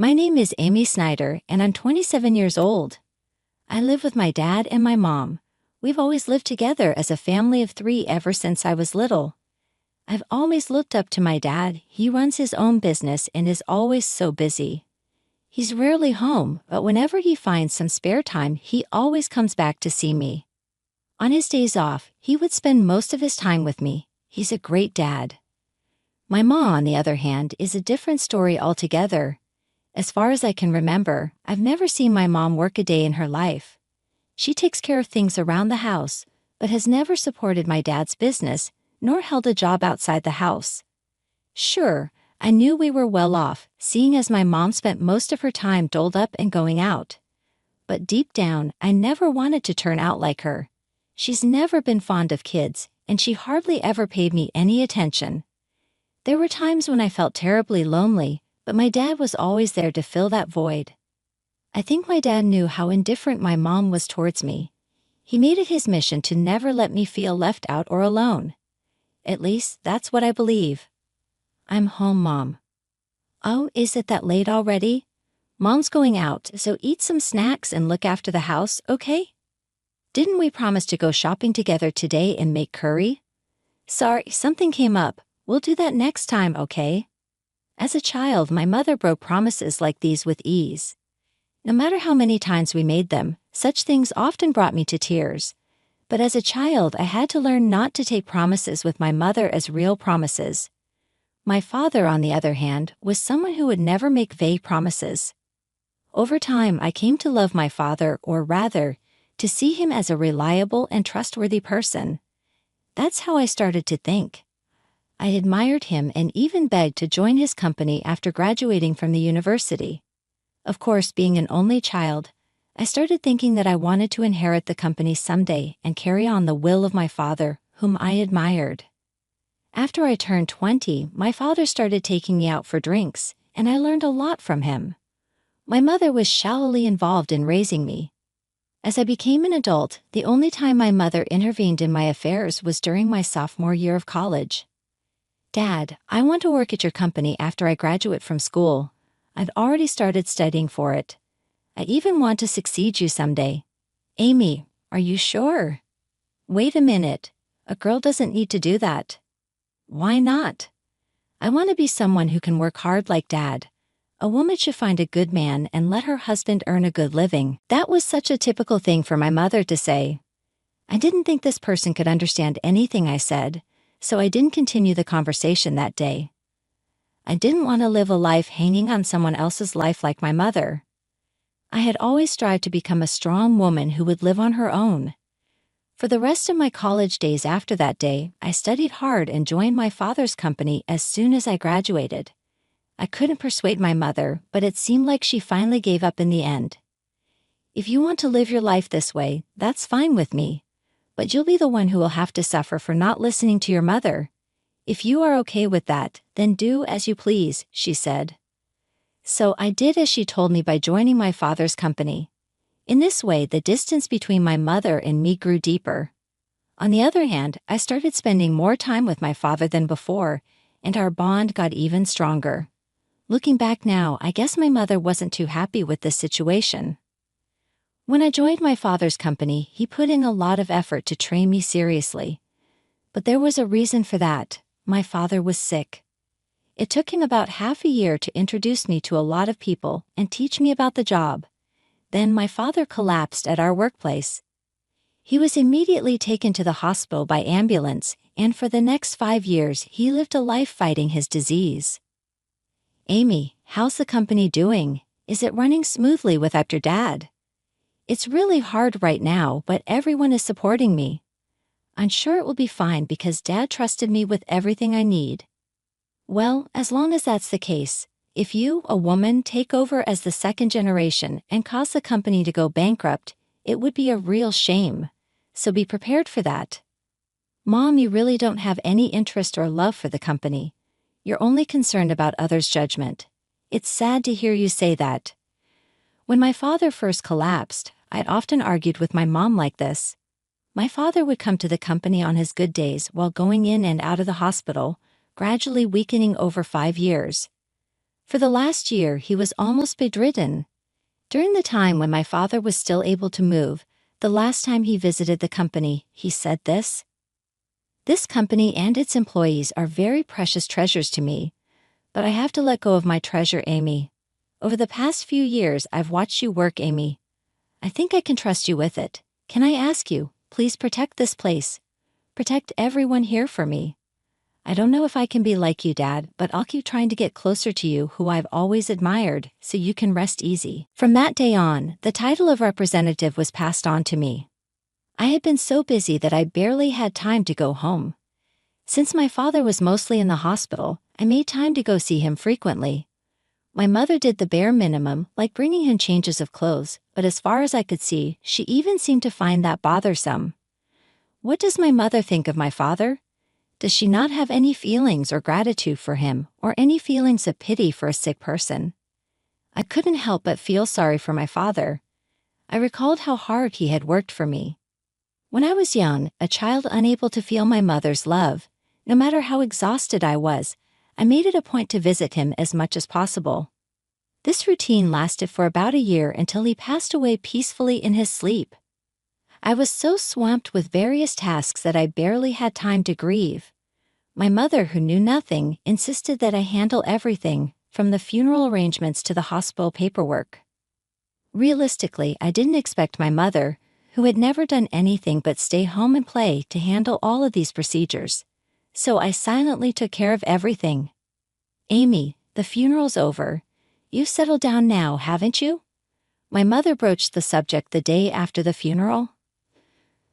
My name is Amy Snyder, and I'm 27 years old. I live with my dad and my mom. We've always lived together as a family of 3 ever since I was little. I've always looked up to my dad. He runs his own business and is always so busy. He's rarely home, but whenever he finds some spare time, he always comes back to see me. On his days off, he would spend most of his time with me. He's a great dad. My mom, on the other hand, is a different story altogether. As far as I can remember, I've never seen my mom work a day in her life. She takes care of things around the house, but has never supported my dad's business, nor held a job outside the house. Sure, I knew we were well off, seeing as my mom spent most of her time doled up and going out. But deep down, I never wanted to turn out like her. She's never been fond of kids, and she hardly ever paid me any attention. There were times when I felt terribly lonely, but my dad was always there to fill that void. I think my dad knew how indifferent my mom was towards me. He made it his mission to never let me feel left out or alone. At least, that's what I believe. I'm home, Mom. Oh, is it that late already? Mom's going out, so eat some snacks and look after the house, okay? Didn't we promise to go shopping together today and make curry? Sorry, something came up. We'll do that next time, okay? As a child, my mother broke promises like these with ease. No matter how many times we made them, such things often brought me to tears. But as a child, I had to learn not to take promises with my mother as real promises. My father, on the other hand, was someone who would never make vague promises. Over time, I came to love my father, or rather, to see him as a reliable and trustworthy person. That's how I started to think. I admired him and even begged to join his company after graduating from the university. Of course, being an only child, I started thinking that I wanted to inherit the company someday and carry on the will of my father, whom I admired. After I turned 20, my father started taking me out for drinks, and I learned a lot from him. My mother was shallowly involved in raising me. As I became an adult, the only time my mother intervened in my affairs was during my sophomore year of college. Dad, I want to work at your company after I graduate from school. I've already started studying for it. I even want to succeed you someday. Amy, are you sure? Wait a minute. A girl doesn't need to do that. Why not? I want to be someone who can work hard like Dad. A woman should find a good man and let her husband earn a good living. That was such a typical thing for my mother to say. I didn't think this person could understand anything I said, so I didn't continue the conversation that day. I didn't want to live a life hanging on someone else's life like my mother. I had always strived to become a strong woman who would live on her own. For the rest of my college days after that day, I studied hard and joined my father's company as soon as I graduated. I couldn't persuade my mother, but it seemed like she finally gave up in the end. If you want to live your life this way, that's fine with me. But you'll be the one who will have to suffer for not listening to your mother. If you are okay with that, then do as you please, she said. So I did as she told me by joining my father's company. In this way, the distance between my mother and me grew deeper. On the other hand, I started spending more time with my father than before, and our bond got even stronger. Looking back now, I guess my mother wasn't too happy with this situation. When I joined my father's company, he put in a lot of effort to train me seriously. But there was a reason for that. My father was sick. It took him about half a year to introduce me to a lot of people and teach me about the job. Then my father collapsed at our workplace. He was immediately taken to the hospital by ambulance, and for the next 5 years he lived a life fighting his disease. Amy, how's the company doing? Is it running smoothly without your dad? It's really hard right now, but everyone is supporting me. I'm sure it will be fine because Dad trusted me with everything I need. Well, as long as that's the case, if you, a woman, take over as the second generation and cause the company to go bankrupt, it would be a real shame. So be prepared for that. Mom, you really don't have any interest or love for the company. You're only concerned about others' judgment. It's sad to hear you say that. When my father first collapsed, I'd often argued with my mom like this. My father would come to the company on his good days while going in and out of the hospital, gradually weakening over 5 years. For the last year, he was almost bedridden. During the time when my father was still able to move, the last time he visited the company, he said this: "This company and its employees are very precious treasures to me, but I have to let go of my treasure, Amy. Over the past few years, I've watched you work, Amy. I think I can trust you with it. Can I ask you, please protect this place. Protect everyone here for me. I don't know if I can be like you, Dad, but I'll keep trying to get closer to you, who I've always admired, so you can rest easy." From that day on, the title of representative was passed on to me. I had been so busy that I barely had time to go home. Since my father was mostly in the hospital, I made time to go see him frequently. My mother did the bare minimum, like bringing him changes of clothes, but as far as I could see, she even seemed to find that bothersome. What does my mother think of my father? Does she not have any feelings or gratitude for him, or any feelings of pity for a sick person? I couldn't help but feel sorry for my father. I recalled how hard he had worked for me. When I was young, a child unable to feel my mother's love, no matter how exhausted I was, I made it a point to visit him as much as possible. This routine lasted for about a year until he passed away peacefully in his sleep. I was so swamped with various tasks that I barely had time to grieve. My mother, who knew nothing, insisted that I handle everything, from the funeral arrangements to the hospital paperwork. Realistically, I didn't expect my mother, who had never done anything but stay home and play, to handle all of these procedures. So I silently took care of everything. "Amy, the funeral's over. You've settled down now, haven't you?" My mother broached the subject the day after the funeral.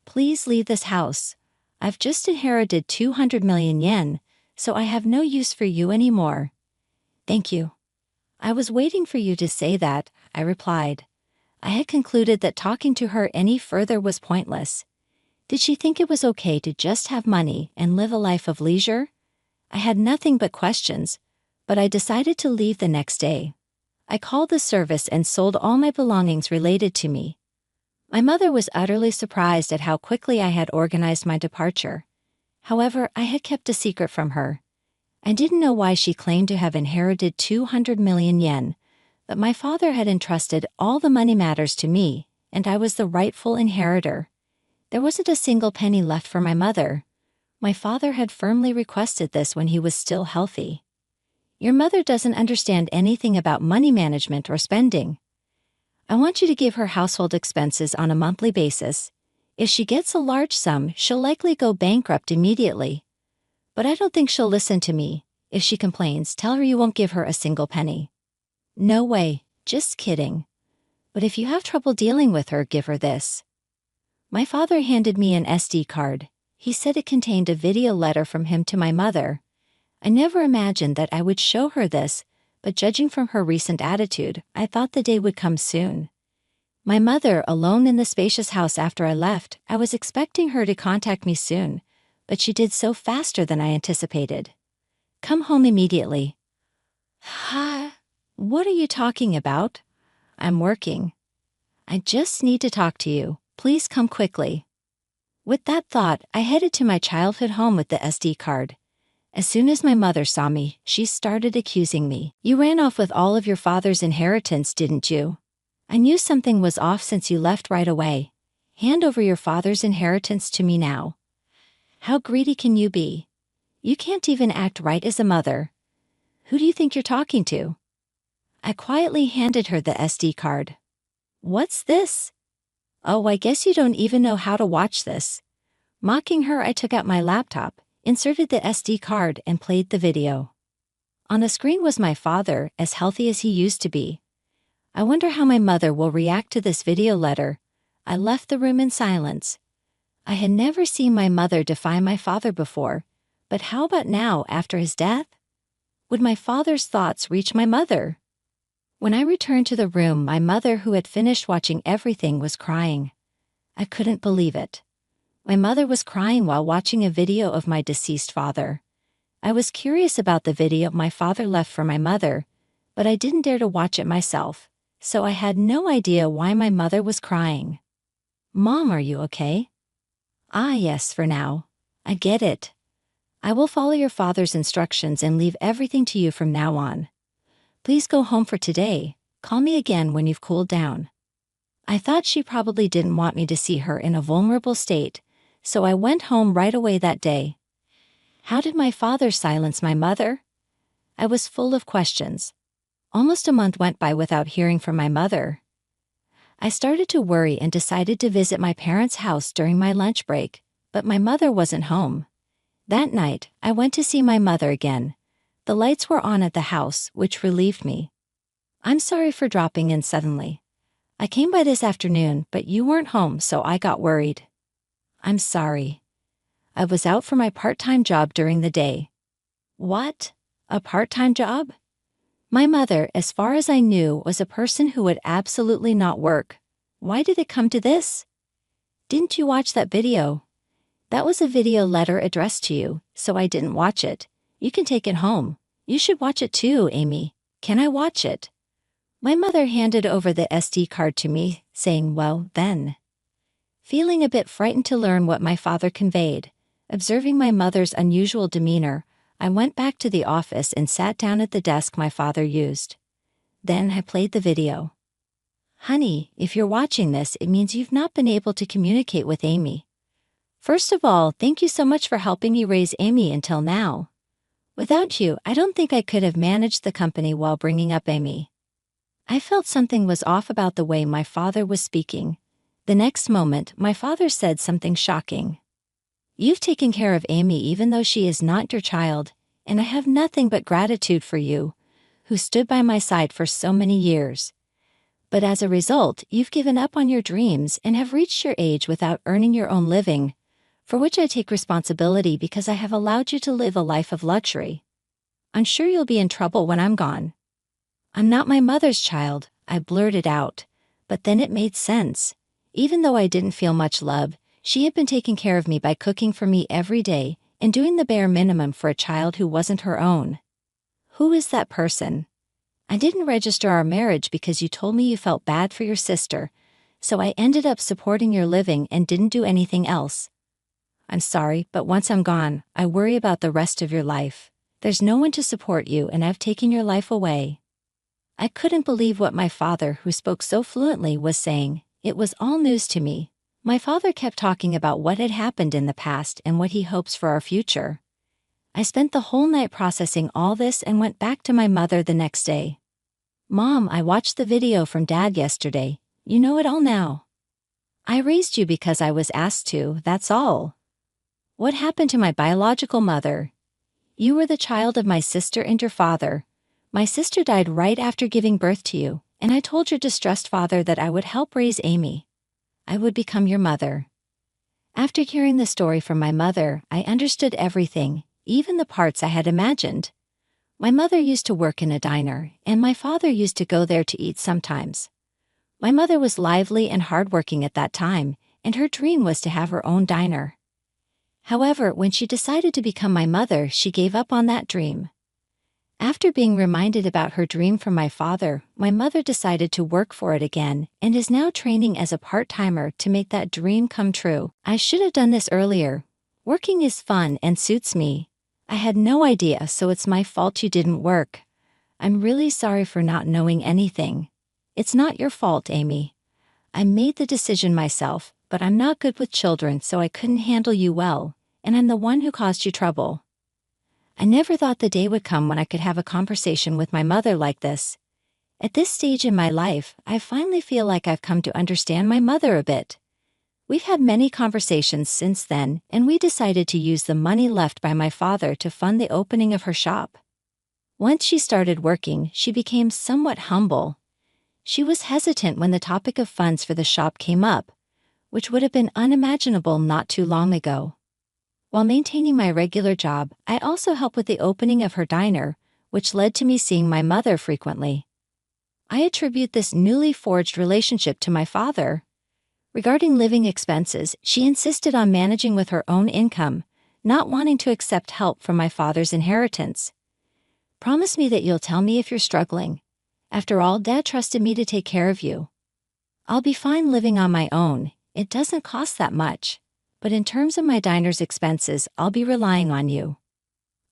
"Please leave this house. I've just inherited 200 million yen, so I have no use for you anymore." "Thank you. I was waiting for you to say that," I replied. I had concluded that talking to her any further was pointless. Did she think it was okay to just have money and live a life of leisure? I had nothing but questions, but I decided to leave the next day. I called the service and sold all my belongings related to me. My mother was utterly surprised at how quickly I had organized my departure. However, I had kept a secret from her. I didn't know why she claimed to have inherited 200 million yen, but my father had entrusted all the money matters to me, and I was the rightful inheritor. There wasn't a single penny left for my mother. My father had firmly requested this when he was still healthy. "Your mother doesn't understand anything about money management or spending. I want you to give her household expenses on a monthly basis. If she gets a large sum, she'll likely go bankrupt immediately. But I don't think she'll listen to me. If she complains, tell her you won't give her a single penny." "No way, just kidding. But if you have trouble dealing with her, give her this." My father handed me an SD card. He said it contained a video letter from him to my mother. I never imagined that I would show her this, but judging from her recent attitude, I thought the day would come soon. My mother, alone in the spacious house after I left, I was expecting her to contact me soon, but she did so faster than I anticipated. "Come home immediately." "Huh? What are you talking about?" "I'm working." "I just need to talk to you. Please come quickly." With that thought, I headed to my childhood home with the SD card. As soon as my mother saw me, she started accusing me. "You ran off with all of your father's inheritance, didn't you? I knew something was off since you left right away. Hand over your father's inheritance to me now. How greedy can you be? You can't even act right as a mother. Who do you think you're talking to?" I quietly handed her the SD card. "What's this?" "Oh, I guess you don't even know how to watch this." Mocking her, I took out my laptop, inserted the SD card, and played the video. On the screen was my father, as healthy as he used to be. I wonder how my mother will react to this video letter. I left the room in silence. I had never seen my mother defy my father before, but how about now, after his death? Would my father's thoughts reach my mother? When I returned to the room, my mother, who had finished watching everything, was crying. I couldn't believe it. My mother was crying while watching a video of my deceased father. I was curious about the video my father left for my mother, but I didn't dare to watch it myself, so I had no idea why my mother was crying. "Mom, are you okay?" "Ah, yes, for now. I get it. I will follow your father's instructions and leave everything to you from now on. Please go home for today. Call me again when you've cooled down. I thought she probably didn't want me to see her in a vulnerable state, so I went home right away that day. How did my father silence my mother? I was full of questions. Almost a month went by without hearing from my mother. I started to worry and decided to visit my parents' house during my lunch break, but my mother wasn't home. That night, I went to see my mother again. The lights were on at the house, which relieved me. I'm sorry for dropping in suddenly. I came by this afternoon, but you weren't home, so I got worried. I'm sorry. I was out for my part-time job during the day. What? A part-time job? My mother, as far as I knew, was a person who would absolutely not work. Why did it come to this? Didn't you watch that video? That was a video letter addressed to you, so I didn't watch it. You can take it home. You should watch it too, Amy. Can I watch it? My mother handed over the SD card to me, saying, well, then. Feeling a bit frightened to learn what my father conveyed, observing my mother's unusual demeanor, I went back to the office and sat down at the desk my father used. Then I played the video. Honey, if you're watching this, it means you've not been able to communicate with Amy. First of all, thank you so much for helping me raise Amy until now. Without you, I don't think I could have managed the company while bringing up Amy. I felt something was off about the way my father was speaking. The next moment, my father said something shocking. You've taken care of Amy even though she is not your child, and I have nothing but gratitude for you, who stood by my side for so many years. But as a result, you've given up on your dreams and have reached your age without earning your own living, for which I take responsibility because I have allowed you to live a life of luxury. I'm sure you'll be in trouble when I'm gone. I'm not my mother's child, I blurted out, but then it made sense. Even though I didn't feel much love, she had been taking care of me by cooking for me every day and doing the bare minimum for a child who wasn't her own. Who is that person? I didn't register our marriage because you told me you felt bad for your sister, so I ended up supporting your living and didn't do anything else. I'm sorry, but once I'm gone, I worry about the rest of your life. There's no one to support you and I've taken your life away. I couldn't believe what my father, who spoke so fluently, was saying. It was all news to me. My father kept talking about what had happened in the past and what he hopes for our future. I spent the whole night processing all this and went back to my mother the next day. Mom, I watched the video from Dad yesterday. You know it all now. I raised you because I was asked to, that's all. What happened to my biological mother? You were the child of my sister and your father. My sister died right after giving birth to you, and I told your distressed father that I would help raise Amy. I would become your mother. After hearing the story from my mother, I understood everything, even the parts I had imagined. My mother used to work in a diner, and my father used to go there to eat sometimes. My mother was lively and hardworking at that time, and her dream was to have her own diner. However, when she decided to become my mother, she gave up on that dream. After being reminded about her dream from my father, my mother decided to work for it again and is now training as a part-timer to make that dream come true. I should have done this earlier. Working is fun and suits me. I had no idea, so it's my fault you didn't work. I'm really sorry for not knowing anything. It's not your fault, Amy. I made the decision myself, but I'm not good with children, so I couldn't handle you well, and I'm the one who caused you trouble. I never thought the day would come when I could have a conversation with my mother like this. At this stage in my life, I finally feel like I've come to understand my mother a bit. We've had many conversations since then, and we decided to use the money left by my father to fund the opening of her shop. Once she started working, she became somewhat humble. She was hesitant when the topic of funds for the shop came up, which would have been unimaginable not too long ago. While maintaining my regular job, I also helped with the opening of her diner, which led to me seeing my mother frequently. I attribute this newly forged relationship to my father. Regarding living expenses, she insisted on managing with her own income, not wanting to accept help from my father's inheritance. Promise me that you'll tell me if you're struggling. After all, Dad trusted me to take care of you. I'll be fine living on my own. It doesn't cost that much. But in terms of my diner's expenses, I'll be relying on you.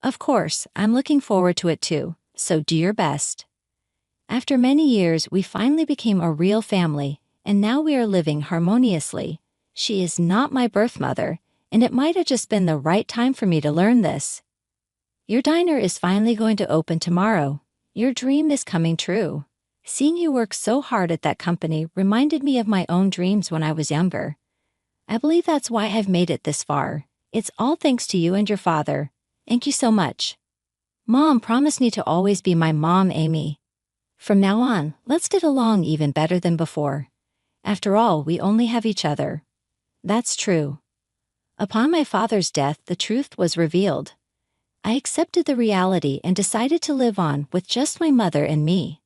Of course, I'm looking forward to it too, so do your best. After many years, we finally became a real family, and now we are living harmoniously. She is not my birth mother, and it might have just been the right time for me to learn this. Your diner is finally going to open tomorrow. Your dream is coming true. Seeing you work so hard at that company reminded me of my own dreams when I was younger. I believe that's why I've made it this far. It's all thanks to you and your father. Thank you so much. Mom promised me to always be my mom, Amy. From now on, let's get along even better than before. After all, we only have each other. That's true. Upon my father's death, the truth was revealed. I accepted the reality and decided to live on with just my mother and me.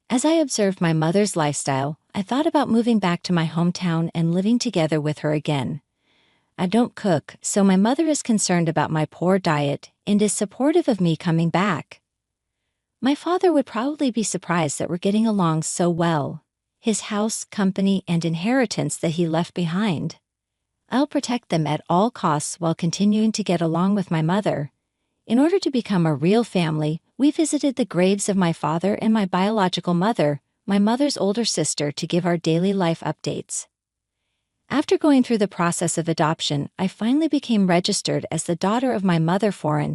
As I observed my mother's lifestyle, I thought about moving back to my hometown and living together with her again. I don't cook, so my mother is concerned about my poor diet and is supportive of me coming back. My father would probably be surprised that we're getting along so well. His house, company, and inheritance that he left behind. I'll protect them at all costs while continuing to get along with my mother. In order to become a real family, we visited the graves of my father and my biological mother, my mother's older sister, to give our daily life updates. After going through the process of adoption, I finally became registered as the daughter of my mother foreign,